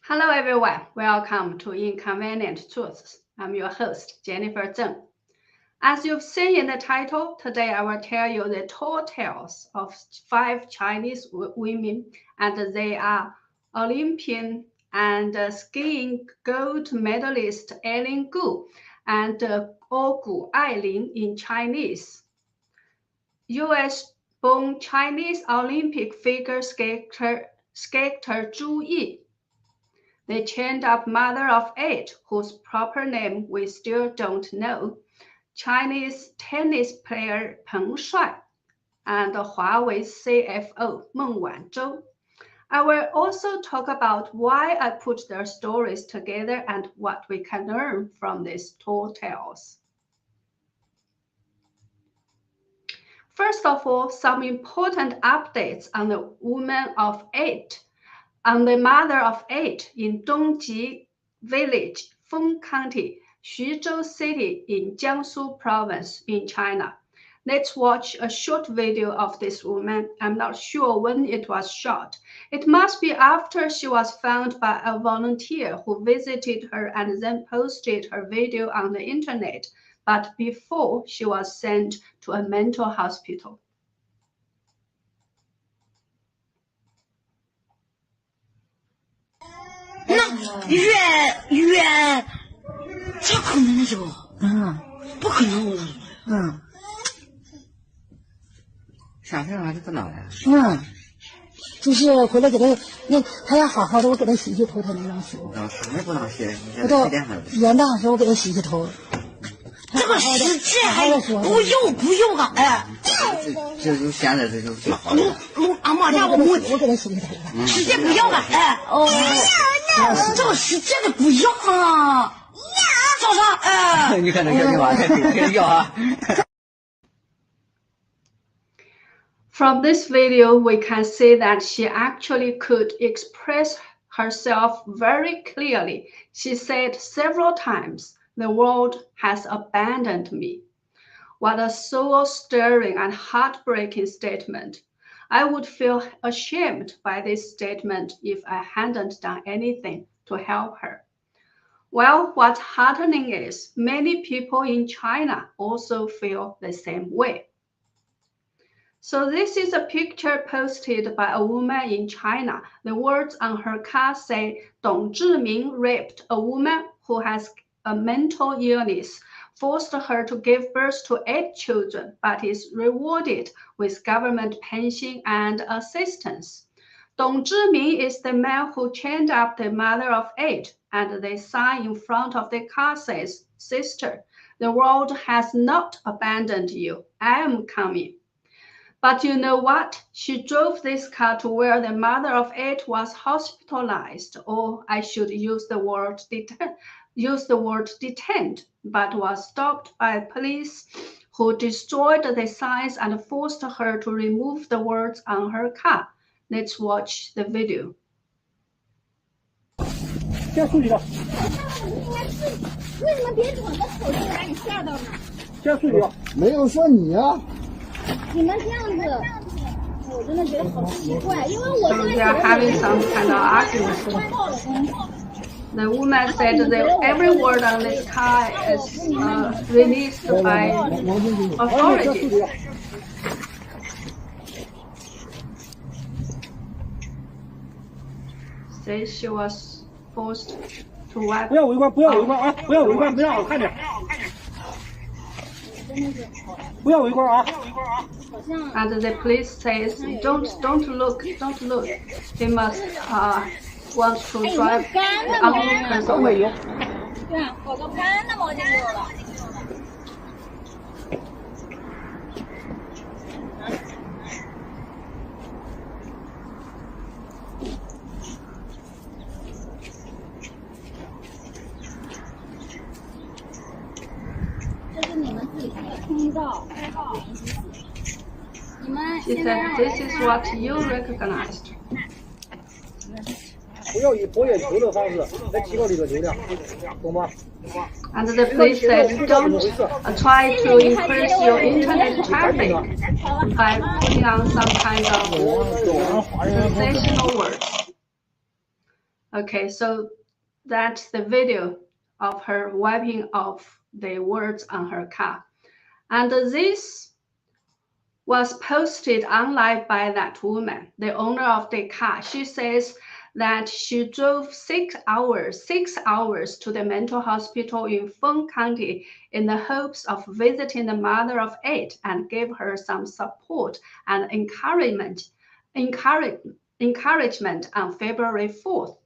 Hello everyone, welcome to Inconvenient Truths. I'm your host, Jennifer Zeng. As you've seen in the title, today I will tell you the tall tales of 5 Chinese women, and they are Olympian and skiing gold medalist Eileen Gu and Gu Ailing in Chinese. US-born Chinese Olympic figure skater Zhu Yi. The chained-up mother of 8, whose proper name we still don't know, Chinese tennis player Peng Shuai, and Huawei CFO Meng Wanzhou. I will also talk about why I put their stories together and what we can learn from these tall tales. First of all, some important updates on the woman of 8. On the mother of 8 in Dongji Village, Feng County, Xuzhou City in Jiangsu Province in China. Let's watch a short video of this woman. I'm not sure when it was shot. It must be after she was found by a volunteer who visited her and then posted her video on the internet, but before she was sent to a mental hospital. 冤，咋可能呢？就，不可能。啥事啊？这搁哪呀？就是回来给他，他要好好的，我给他洗洗头，他能让洗。什么也不能洗，你现在几点了？元旦的时候我给他洗洗头。这个时间还不用啊！哎，这就现在这就最好。俺妈让我给他洗洗头。时间不要了，哎哦。这个时间的不要啊！早上哎，你看这小青蛙，这要啊。From this video, we can see that she actually could express herself very clearly. She said several times, "The world has abandoned me." What a soul-stirring and heartbreaking statement. I would feel ashamed by this statement if I hadn't done anything to help her. Well, what's heartening is many people in China also feel the same way. So this is a picture posted by a woman in China. The words on her car say, "Dong Zhiming raped a woman who has a mental illness, forced her to give birth to 8 children, but is rewarded with government pension and assistance." Dong Zhiming is the man who chained up the mother of 8, and the sign in front of the car says, "Sister, the world has not abandoned you. I am coming." But you know what? She drove this car to where the mother of 8 was hospitalized, or I should use the word detained, but was stopped by police who destroyed the signs and forced her to remove the words on her car. Let's watch the video. 先处理掉。为什么别人我的手机把你吓到呢？先处理掉。没有说你啊。你们这样子，我真的觉得好奇怪，因为我 So they are having some kind of argument. The woman said that every word on this car is released by authorities. Says she was forced to wipe. 不要围观，不要围观啊！不要围观，不要让我看见。不要围观啊！ And the police says, don't look. They must want to drive the onlookers away. 对啊，搞个干的毛巾有了。这是你们自己的通道，你们 She 现在 said, this is what you recognized. 不要以博眼球的方式来提高你的流量，懂吗？ And the police said, don't try to increase your internet traffic by putting on some kind of sensational words. Okay, so that's the video of her wiping off the words on her car. And this was posted online by that woman, the owner of the car. She says that she drove 6 hours to the mental hospital in Feng County in the hopes of visiting the mother of 8 and give her some support and encouragement on February 4th.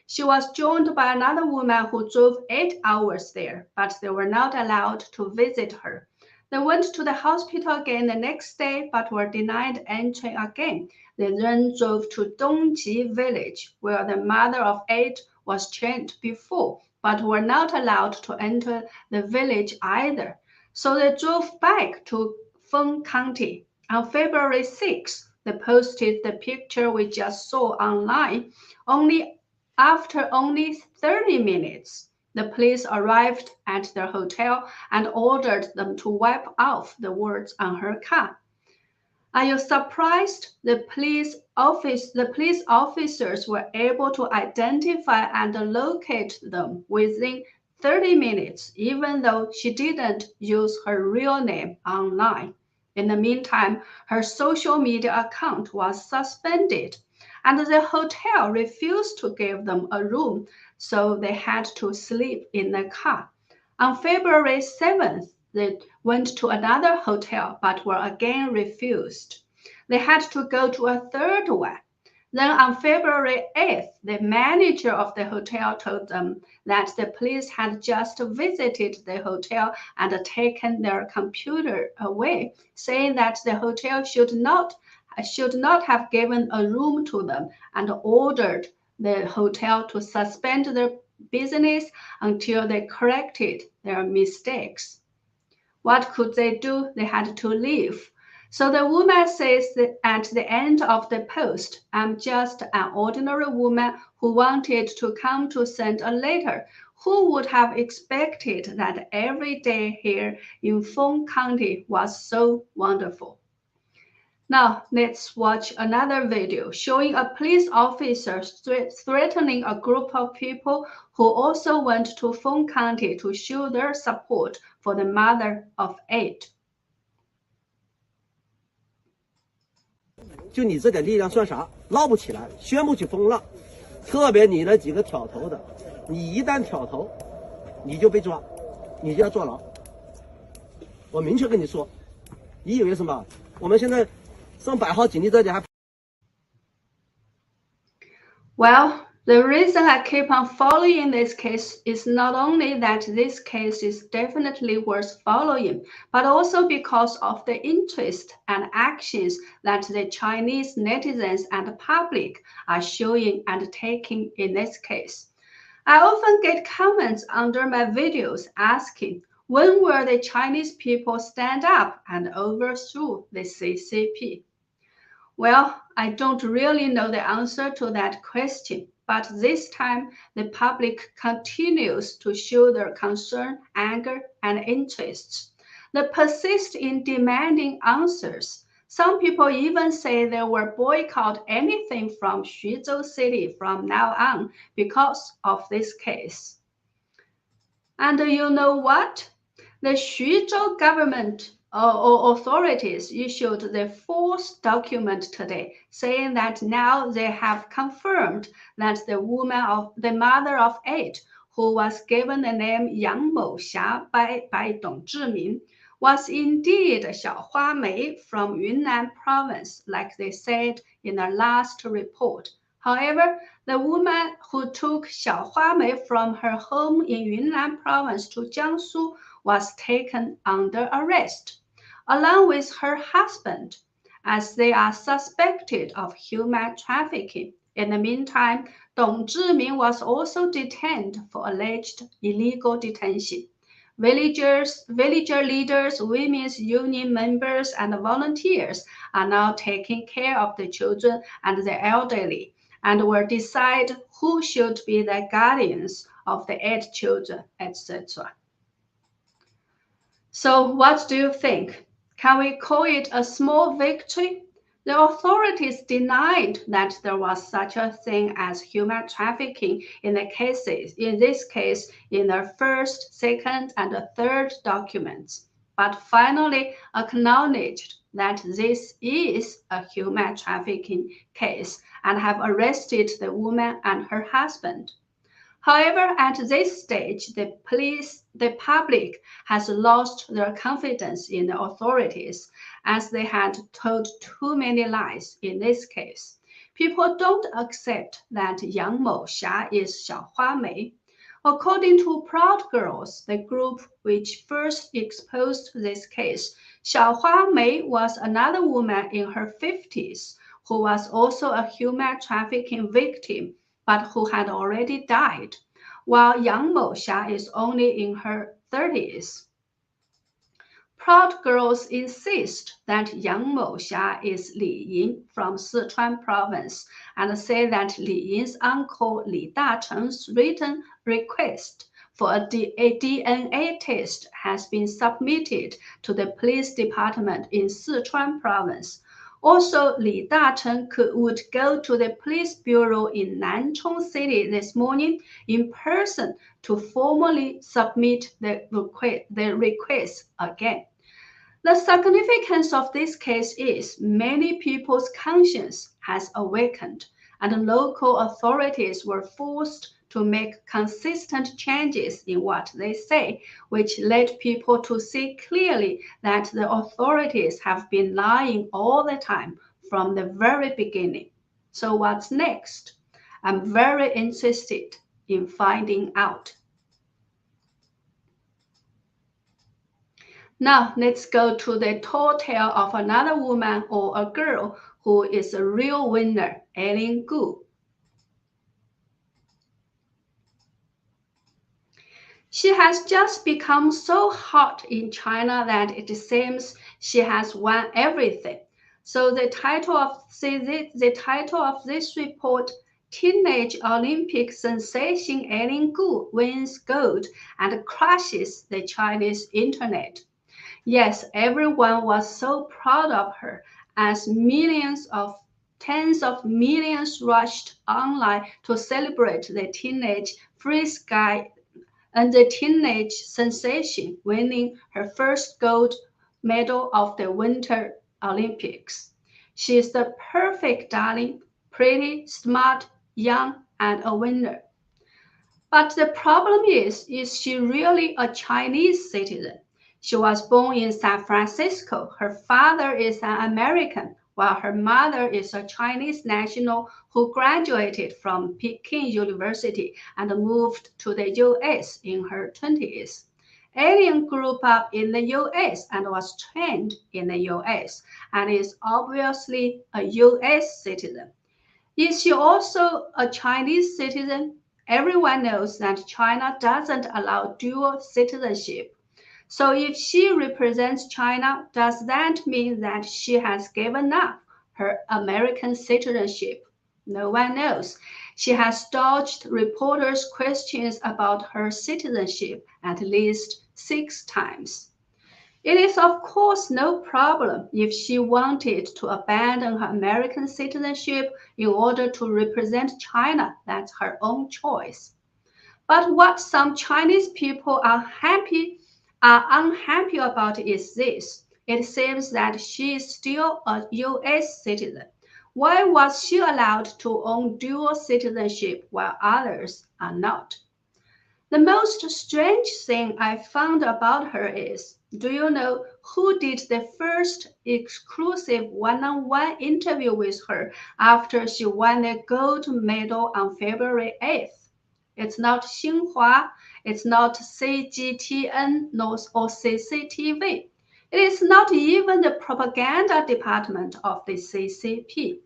She was joined by another woman who drove 8 hours there, but they were not allowed to visit her. They went to the hospital again the next day, but were denied entry again. They then drove to Dongji village, where the mother of 8 was trained before, but were not allowed to enter the village either. So they drove back to Feng County. On February 6th, they posted the picture we just saw online. After only 30 minutes, the police arrived at their hotel and ordered them to wipe off the words on her car. Are you surprised? The police officers were able to identify and locate them within 30 minutes, even though she didn't use her real name online. In the meantime, her social media account was suspended, and the hotel refused to give them a room, so they had to sleep in the car. On February 7th, they went to another hotel but were again refused. They had to go to a third one. Then on February 8th, the manager of the hotel told them that the police had just visited the hotel and taken their computer away, saying that the hotel should not have given a room to them, and ordered the hotel to suspend their business until they corrected their mistakes. What could they do? They had to leave. So the woman says that at the end of the post, I'm just an ordinary woman who wanted to come to send a letter. Who would have expected that every day here in Feng County was so wonderful? Now, let's watch another video showing a police officer threatening a group of people who also went to Feng County to show their support for the mother of 8. 就你这点力量算啥？捞不起来，宣不起风浪。特别你那几个挑头的，你一旦挑头，你就被抓，你就要坐牢。我明确跟你说，你以为什么？我们现在上百号警力在这还。Well, the reason I keep on following this case is not only that this case is definitely worth following, but also because of the interest and actions that the Chinese netizens and public are showing and taking in this case. I often get comments under my videos asking, when will the Chinese people stand up and overthrow the CCP? Well, I don't really know the answer to that question, but this time the public continues to show their concern, anger, and interests. They persist in demanding answers. Some people even say they will boycott anything from Xuzhou City from now on because of this case. And you know what? The Xuzhou government or authorities issued the 4th document today, saying that now they have confirmed that the mother of 8, who was given the name Yang Moxia by Dong Zhiming, was indeed Xiao Mei from Yunnan province, like they said in the last report. However, the woman who took Xiao Mei from her home in Yunnan province to Jiangsu was taken under arrest, along with her husband, as they are suspected of human trafficking. In the meantime, Dong Zhiming was also detained for alleged illegal detention. Villager leaders, women's union members, and volunteers are now taking care of the children and the elderly, and will decide who should be the guardians of the 8 children, etc. So what do you think? Can we call it a small victory? The authorities denied that there was such a thing as human trafficking in this case, in the first, second, and the third documents, but finally acknowledged that this is a human trafficking case and have arrested the woman and her husband. However, at this stage, the public has lost their confidence in the authorities as they had told too many lies in this case. People don't accept that Yang Moxia is Xiaohua Mei. According to Proud Girls, the group which first exposed this case, Xiaohua Mei was another woman in her 50s who was also a human trafficking victim, but who had already died, while Yang Moxia is only in her 30s. Proud Girls insist that Yang Moxia is Li Yin from Sichuan province and say that Li Yin's uncle Li Dacheng's written request for a DNA test has been submitted to the police department in Sichuan province. Also, Li Dacheng would go to the police bureau in Nanchong City this morning in person to formally submit the request again. The significance of this case is many people's conscience has awakened, and local authorities were forced to make consistent changes in what they say, which led people to see clearly that the authorities have been lying all the time from the very beginning. So what's next? I'm very interested in finding out. Now let's go to the tall tale of another woman or a girl who is a real winner, Eileen Gu. She has just become so hot in China that it seems she has won everything. So the title of this report, Teenage Olympic Sensation Eileen Gu wins gold and crushes the Chinese internet. Yes, everyone was so proud of her as tens of millions rushed online to celebrate the teenage free sky and the teenage sensation winning her first gold medal of the Winter Olympics. She is the perfect darling, pretty, smart, young, and a winner. But the problem is she really a Chinese citizen? She was born in San Francisco. Her father is an American, while her mother is a Chinese national who graduated from Peking University and moved to the US in her 20s. Eileen grew up in the US and was trained in the US and is obviously a US citizen. Is she also a Chinese citizen? Everyone knows that China doesn't allow dual citizenship. So if she represents China, does that mean that she has given up her American citizenship? No one knows. She has dodged reporters' questions about her citizenship at least 6 times. It is of course no problem if she wanted to abandon her American citizenship in order to represent China. That's her own choice. But what some Chinese people are unhappy about is this. It seems that she is still a US citizen. Why was she allowed to own dual citizenship while others are not? The most strange thing I found about her is, do you know who did the first exclusive one-on-one interview with her after she won the gold medal on February 8th? It's not Xinhua, it's not CGTN or CCTV. It is not even the propaganda department of the CCP.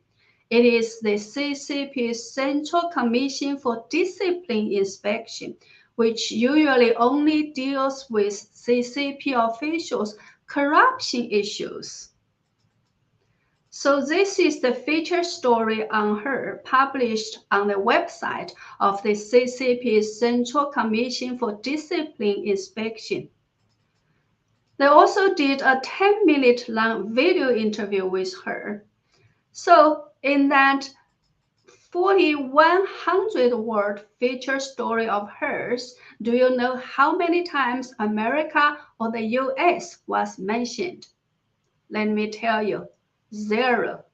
It is the CCP's Central Commission for Discipline Inspection, which usually only deals with CCP officials' corruption issues. So this is the feature story on her published on the website of the CCP's Central Commission for Discipline Inspection. They also did a 10-minute long video interview with her. So in that 4,100-word feature story of hers, do you know how many times America or the US was mentioned? Let me tell you, 0.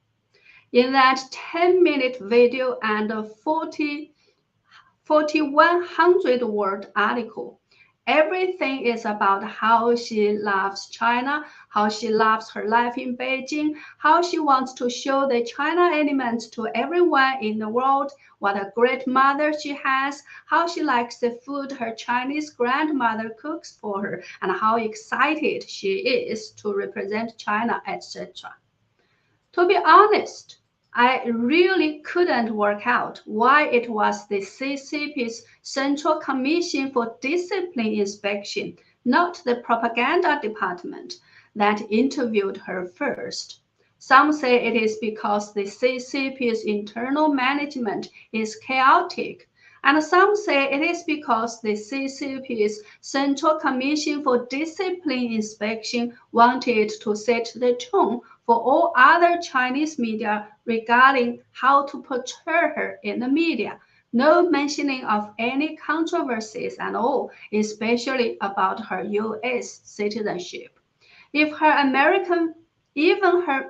In that 10-minute video and a 4,100-word article, everything is about how she loves China, how she loves her life in Beijing, how she wants to show the China element to everyone in the world, what a great mother she has, how she likes the food her Chinese grandmother cooks for her, and how excited she is to represent China, etc. To be honest, I really couldn't work out why it was the CCP's Central Commission for Discipline Inspection, not the propaganda department, that interviewed her first. Some say it is because the CCP's internal management is chaotic, and some say it is because the CCP's Central Commission for Discipline Inspection wanted to set the tone for all other Chinese media regarding how to portray her in the media. No mentioning of any controversies at all, especially about her US citizenship. Even her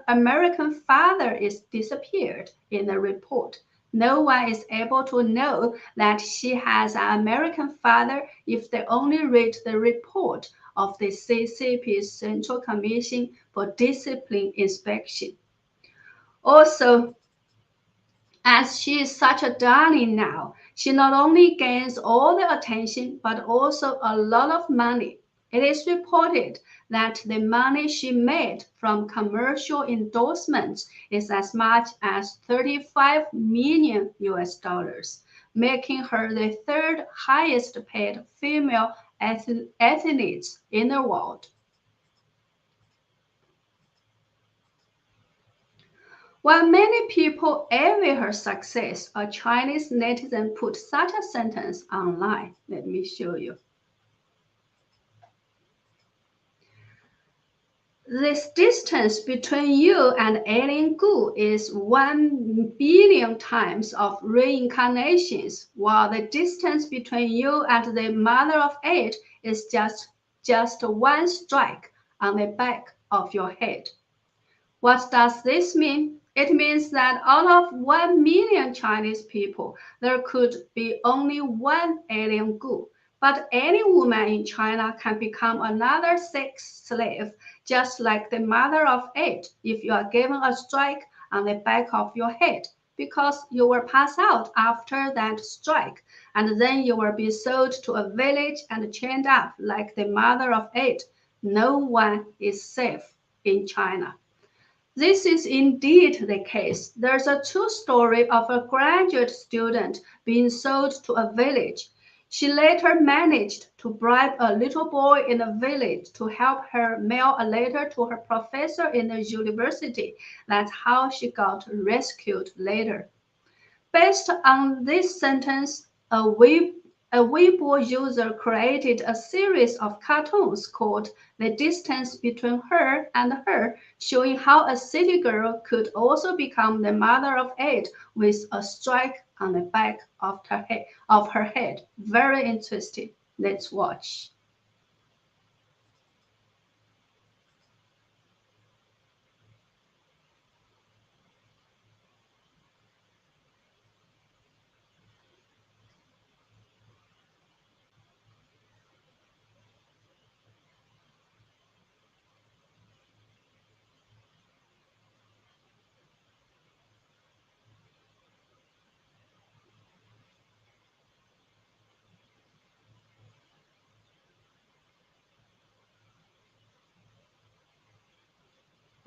American father is disappeared in the report. No one is able to know that she has an American father if they only read the report of the CCP's Central Commission for Discipline Inspection. Also, as she is such a darling now, she not only gains all the attention but also a lot of money. It is reported that the money she made from commercial endorsements is as much as 35 million US dollars, making her the third highest paid female athlete in the world. While many people envy her success, a Chinese netizen put such a sentence online. Let me show you. This distance between you and Eileen Gu is 1 billion times of reincarnations, while the distance between you and the mother of 8 is just one strike on the back of your head. What does this mean? It means that out of 1 million Chinese people, there could be only one Eileen Gu. But any woman in China can become another sex slave, just like the mother of 8, if you are given a strike on the back of your head, because you will pass out after that strike, and then you will be sold to a village and chained up like the mother of 8. No one is safe in China. This is indeed the case. There's a true story of a graduate student being sold to a village. She later managed to bribe a little boy in the village to help her mail a letter to her professor in the university. That's how she got rescued later. Based on this sentence, a Weibo user created a series of cartoons called The Distance Between Her and Her, showing how a city girl could also become the mother of 8 with a strike on the back of her head. Very interesting. Let's watch.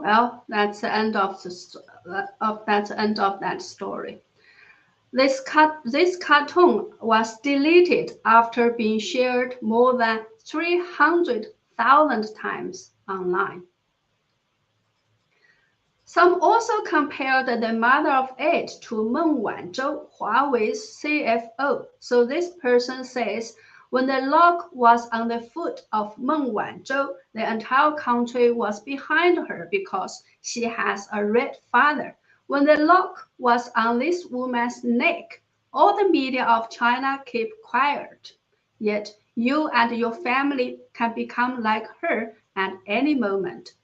Well, that's the end of that story. This cartoon was deleted after being shared more than 300,000 times online. Some also compared the mother of 8 to Meng Wanzhou, Huawei's CFO. So this person says, when the lock was on the foot of Meng Wanzhou, the entire country was behind her because she has a red father. When the lock was on this woman's neck, all the media of China keep quiet. Yet you and your family can become like her at any moment.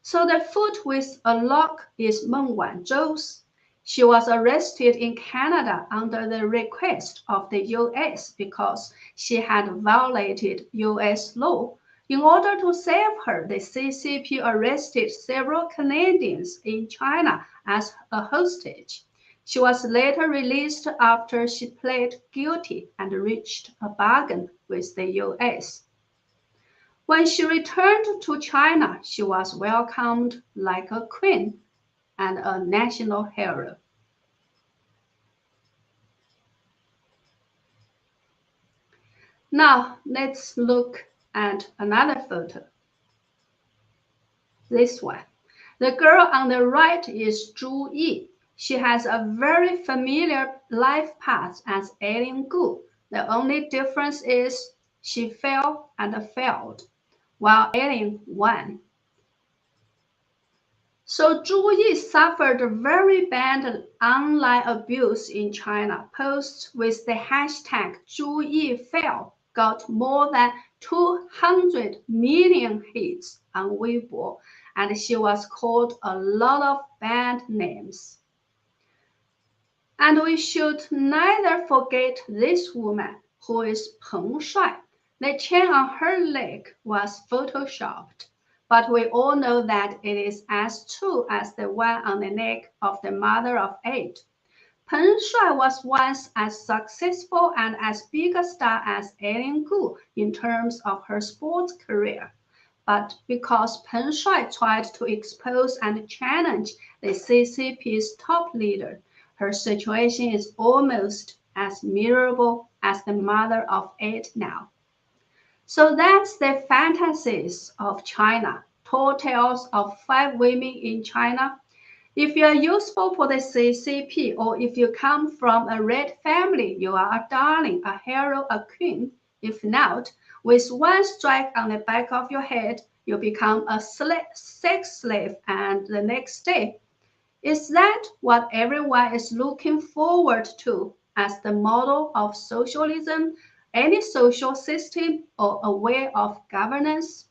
So the foot with a lock is Meng Wanzhou's. She was arrested in Canada under the request of the US because she had violated US law. In order to save her, the CCP arrested several Canadians in China as a hostage. She was later released after she pled guilty and reached a bargain with the US. When she returned to China, she was welcomed like a queen and a national hero. Now, let's look at another photo. This one. The girl on the right is Zhu Yi. She has a very familiar life path as Eileen Gu. The only difference is she fell and failed, while Eileen won. So Zhu Yi suffered very bad online abuse in China. Posts with the hashtag Zhu Yi fail got more than 200 million hits on Weibo, and she was called a lot of bad names. And we should neither forget this woman, who is Peng Shuai. The chain on her leg was photoshopped, but we all know that it is as true as the one on the neck of the mother of 8. Peng Shuai was once as successful and as big a star as Eileen Gu in terms of her sports career. But because Peng Shuai tried to expose and challenge the CCP's top leader, her situation is almost as miserable as the mother of 8 now. So that's the Fantasies of China, tall tales of 5 women in China. If you are useful for the CCP, or if you come from a red family, you are a darling, a hero, a queen. If not, with one strike on the back of your head, you become a sex slave, and the next day. Is that what everyone is looking forward to as the model of socialism, any social system, or a way of governance?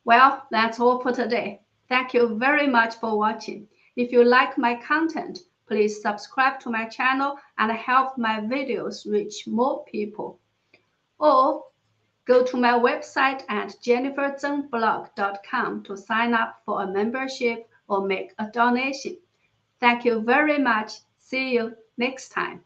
Well, that's all for today. Thank you very much for watching. If you like my content, please subscribe to my channel and help my videos reach more people. Or go to my website at jenniferzengblog.com to sign up for a membership or make a donation. Thank you very much. See you next time.